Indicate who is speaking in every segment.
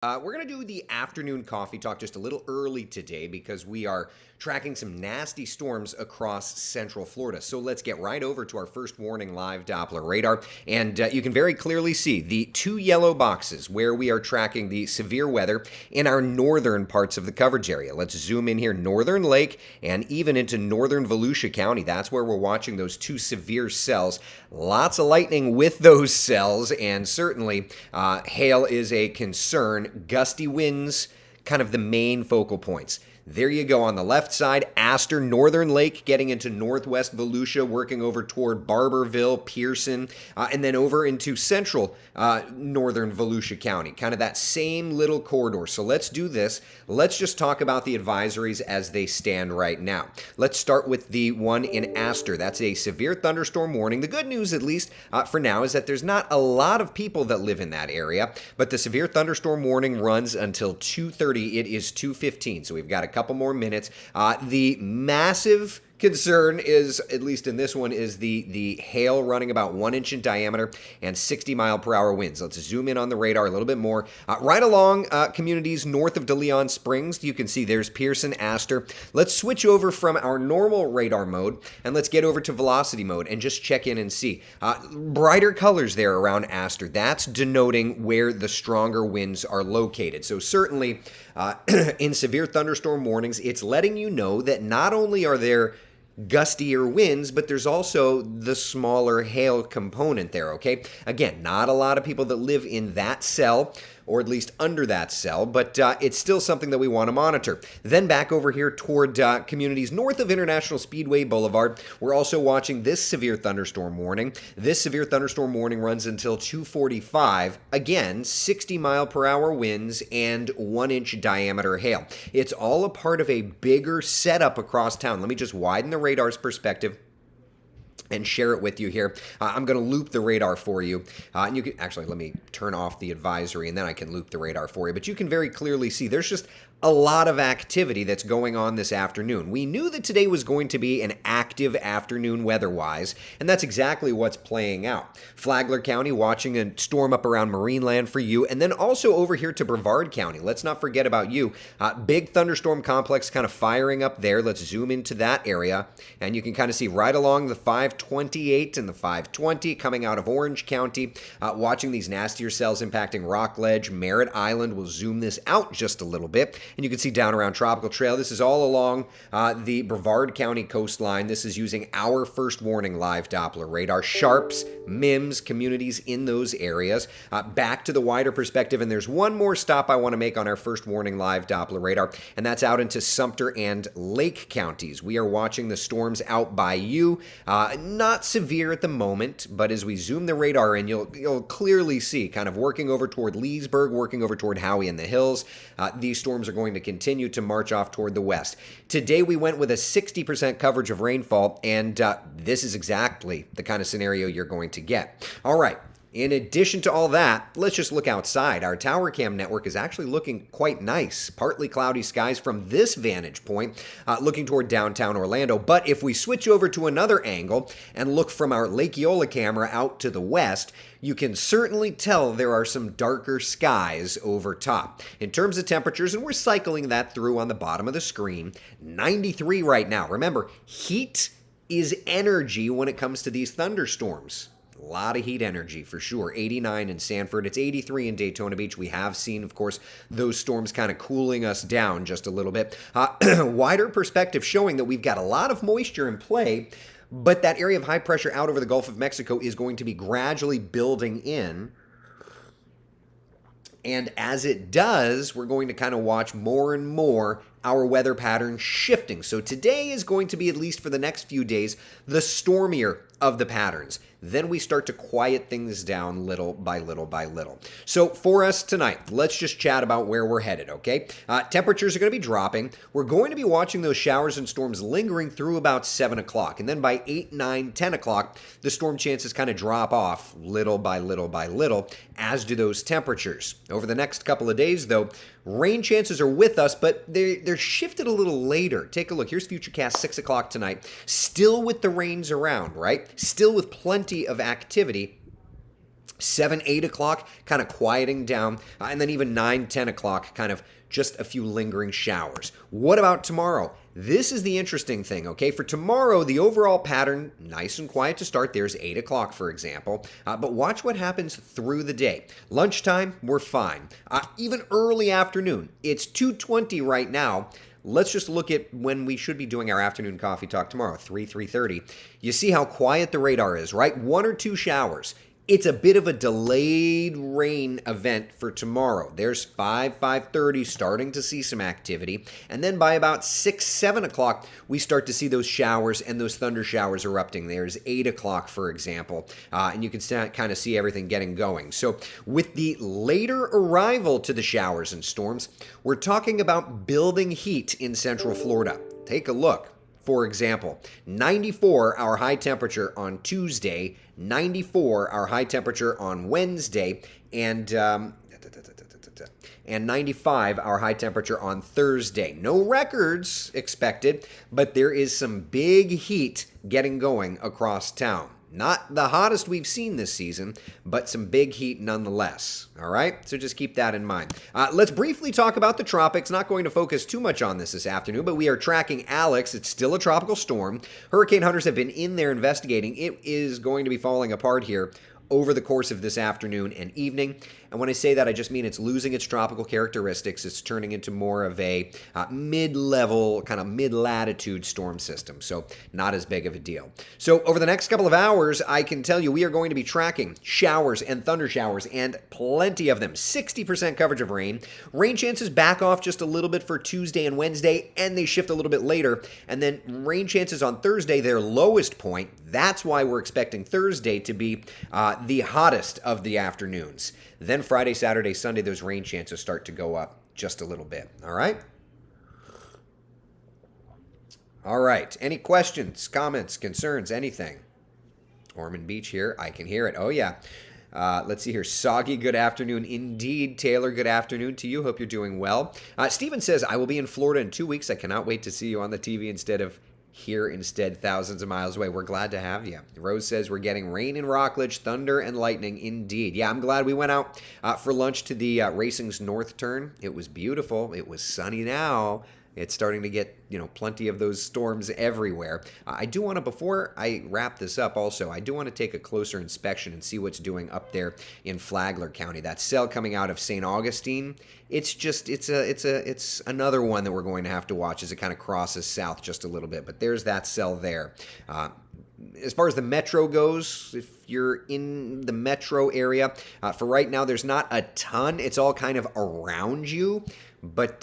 Speaker 1: We're going to do the afternoon coffee talk just a little early today because we are tracking some nasty storms across central Florida. So let's get right over to our first warning live Doppler radar. And you can very clearly see the two yellow boxes where we are tracking the severe weather in our northern parts of the coverage area. Let's zoom in here, Northern Lake and even into northern Volusia County. That's where we're watching those two severe cells. Lots of lightning with those cells, and certainly hail is a concern. Gusty winds, kind of the main focal points. There you go on the left side, Astor, Northern Lake, getting into northwest Volusia, working over toward Barberville, Pearson, and then over into central northern Volusia County, kind of that same little corridor. So let's do this. Let's just talk about the advisories as they stand right now. Let's start with the one in Astor. That's a severe thunderstorm warning. The good news, at least for now, is that there's not a lot of people that live in that area, but the severe thunderstorm warning runs until 2:30. It is 2:15, so we've got a couple more minutes. The massive concern is, at least in this one, is the hail running about 1 inch in diameter and 60-mile-per-hour winds. Let's zoom in on the radar a little bit more. Right along communities north of DeLeon Springs, you can see there's Pearson, Astor. Let's switch over from our normal radar mode and let's get over to velocity mode and just check in and see. Brighter colors there around Astor. That's denoting where the stronger winds are located. So certainly in severe thunderstorm warnings, it's letting you know that not only are there gustier winds, but there's also the smaller hail component there, okay? Again, not a lot of people that live in that cell, or at least under that cell, but it's still something that we want to monitor. Then back over here toward communities north of International Speedway Boulevard, we're also watching this severe thunderstorm warning. This severe thunderstorm warning runs until 2:45. Again, 60-mile-per-hour winds and 1-inch diameter hail. It's all a part of a bigger setup across town. Let me just widen the radar's perspective and share it with you here. I'm going to loop the radar for you. And you can actually, let me turn off the advisory and then I can loop the radar for you. But you can very clearly see there's just a lot of activity that's going on this afternoon. We knew that today was going to be an active afternoon weather-wise, and that's exactly what's playing out. Flagler County watching a storm up around Marineland for you, and then also over here to Brevard County. Let's not forget about you. Big thunderstorm complex kind of firing up there. Let's zoom into that area, and you can kind of see right along the 528 and the 520 coming out of Orange County, watching these nastier cells impacting Rockledge, Merritt Island. We'll zoom this out just a little bit. And you can see down around Tropical Trail. This is all along the Brevard County coastline. This is using our first warning live Doppler radar. Sharps, MIMS, communities in those areas. Back to the wider perspective, and there's one more stop I want to make on our first warning live Doppler radar, and that's out into Sumter and Lake counties. We are watching the storms out by you. Not severe at the moment, but as we zoom the radar in, you'll clearly see kind of working over toward Leesburg, working over toward Howey in the hills. These storms are going to continue to march off toward the west. Today we went with a 60% coverage of rainfall, and this is exactly the kind of scenario you're going to get. All right. In addition to all that, let's just look outside. Our tower cam network is actually looking quite nice. Partly cloudy skies from this vantage point, looking toward downtown Orlando. But if we switch over to another angle and look from our Lake Eola camera out to the west, you can certainly tell there are some darker skies over top. In terms of temperatures, and we're cycling that through on the bottom of the screen, 93 right now. Remember, heat is energy when it comes to these thunderstorms. A lot of heat energy for sure. 89 in Sanford. It's 83 in Daytona Beach. We have seen, of course, those storms kind of cooling us down just a little bit. Wider perspective showing that we've got a lot of moisture in play, but that area of high pressure out over the Gulf of Mexico is going to be gradually building in. And as it does, we're going to kind of watch more and more our weather pattern shifting. So today is going to be, at least for the next few days, the stormier of the patterns. Then we start to quiet things down little by little by little. So for us tonight, let's just chat about where we're headed, okay? Temperatures are going to be dropping. We're going to be watching those showers and storms lingering through about 7 o'clock. And then by 8, 9, 10 o'clock, the storm chances kind of drop off little by little by little, as do those temperatures. Over the next couple of days, though, rain chances are with us, but they're shifted a little later. Take a look. Here's Futurecast 6 o'clock tonight. Still with the rains around, right? Still with plenty of activity. 7, 8 o'clock, kind of quieting down, and then even 9, 10 o'clock, kind of just a few lingering showers. What about tomorrow? This is the interesting thing, okay? For tomorrow, the overall pattern, nice and quiet to start. There's 8 o'clock, for example. But watch what happens through the day. Lunchtime, we're fine. Even early afternoon, it's 2:20 right now. Let's just look at when we should be doing our afternoon coffee talk tomorrow, 3:30. You see how quiet the radar is, right? 1 or 2 showers. It's a bit of a delayed rain event for tomorrow. There's 5:30 starting to see some activity. And then by about 6, 7 o'clock, we start to see those showers and those thunder showers erupting. There's 8 o'clock, for example. And you can kind of see everything getting going. So with the later arrival to the showers and storms, we're talking about building heat in Central Florida. Take a look. For example, 94 our high temperature on Tuesday, 94 our high temperature on Wednesday, and 95 our high temperature on Thursday. No records expected, but there is some big heat getting going across town. Not the hottest we've seen this season, but some big heat nonetheless. All right? So just keep that in mind. Let's briefly talk about the tropics. Not going to focus too much on this afternoon, but we are tracking Alex. It's still a tropical storm. Hurricane hunters have been in there investigating. It is going to be falling apart here over the course of this afternoon and evening. And when I say that, I just mean it's losing its tropical characteristics. It's turning into more of a mid-level, kind of mid-latitude storm system. So not as big of a deal. So over the next couple of hours, I can tell you we are going to be tracking showers and thunder showers, and plenty of them. 60% coverage of rain. Rain chances back off just a little bit for Tuesday and Wednesday, and they shift a little bit later. And then rain chances on Thursday, their lowest point. That's why we're expecting Thursday to be the hottest of the afternoons. Then Friday, Saturday, Sunday, those rain chances start to go up just a little bit. All right? All right. Any questions, comments, concerns, anything? Ormond Beach here. I can hear it. Oh, yeah. Let's see here. Soggy, good afternoon. Indeed. Taylor, good afternoon to you. Hope you're doing well. Steven says, I will be in Florida in 2 weeks. I cannot wait to see you on the TV instead thousands of miles away. We're glad to have you. Rose says we're getting rain in Rockledge, thunder and lightning. Indeed. Yeah, I'm glad we went out for lunch to the Racing's North Turn. It was beautiful. It was sunny now. It's starting to get, plenty of those storms everywhere. I do want to, before I wrap this up also, I do want to take a closer inspection and see what's doing up there in Flagler County. That cell coming out of St. Augustine, it's another one that we're going to have to watch as it kind of crosses south just a little bit. But there's that cell there. As far as the metro goes, if you're in the metro area, for right now, there's not a ton. It's all kind of around you. But,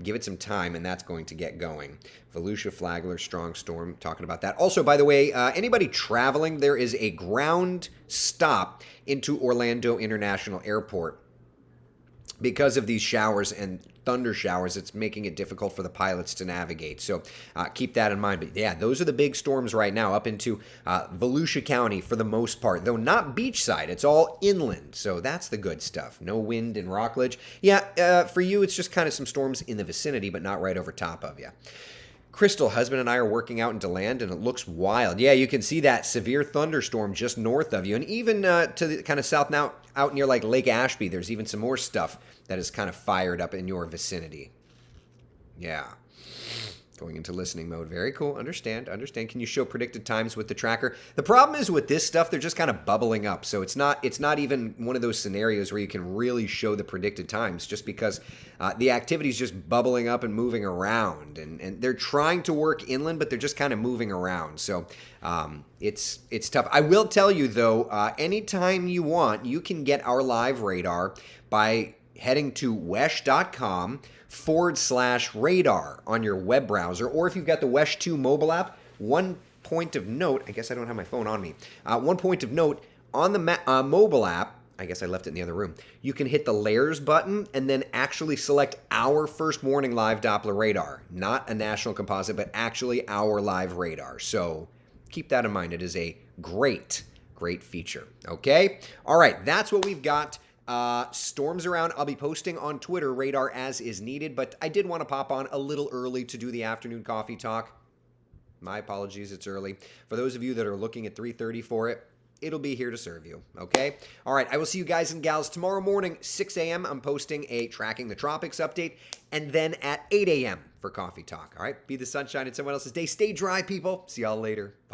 Speaker 1: give it some time, and that's going to get going. Volusia, Flagler, strong storm, talking about that. Also, by the way, anybody traveling, there is a ground stop into Orlando International Airport. Because of these showers and thunder showers, it's making it difficult for the pilots to navigate. So keep that in mind. But yeah, those are the big storms right now up into Volusia County for the most part, though not beachside. It's all inland. So that's the good stuff. No wind in Rockledge. Yeah, for you, it's just kind of some storms in the vicinity, but not right over top of you. Crystal, husband and I are working out in DeLand, and it looks wild. Yeah, you can see that severe thunderstorm just north of you. And even to the kind of south now, out near like Lake Ashby, there's even some more stuff that is kind of fired up in your vicinity. Yeah. Going into listening mode. Very cool. Understand. Can you show predicted times with the tracker? The problem is with this stuff, they're just kind of bubbling up. So it's not even one of those scenarios where you can really show the predicted times, just because the activity is just bubbling up and moving around. And they're trying to work inland, but they're just kind of moving around. So it's tough. I will tell you, though, anytime you want, you can get our live radar by heading to wesh.com/radar on your web browser, or if you've got the Wesh 2 mobile app. One point of note, I guess I don't have my phone on me. One point of note, on the mobile app, I guess I left it in the other room, you can hit the layers button and then actually select our first warning live Doppler radar. Not a national composite, but actually our live radar. So keep that in mind. It is a great feature. Okay? All right, that's what we've got. Storms around. I'll be posting on Twitter radar as is needed, but I did want to pop on a little early to do the afternoon coffee talk. My apologies, it's early. For those of you that are looking at 3:30 for it, it'll be here to serve you, okay? All right, I will see you guys and gals tomorrow morning, 6 a.m. I'm posting a Tracking the Tropics update, and then at 8 a.m. for Coffee Talk, all right? Be the sunshine in someone else's day. Stay dry, people. See y'all later. Bye.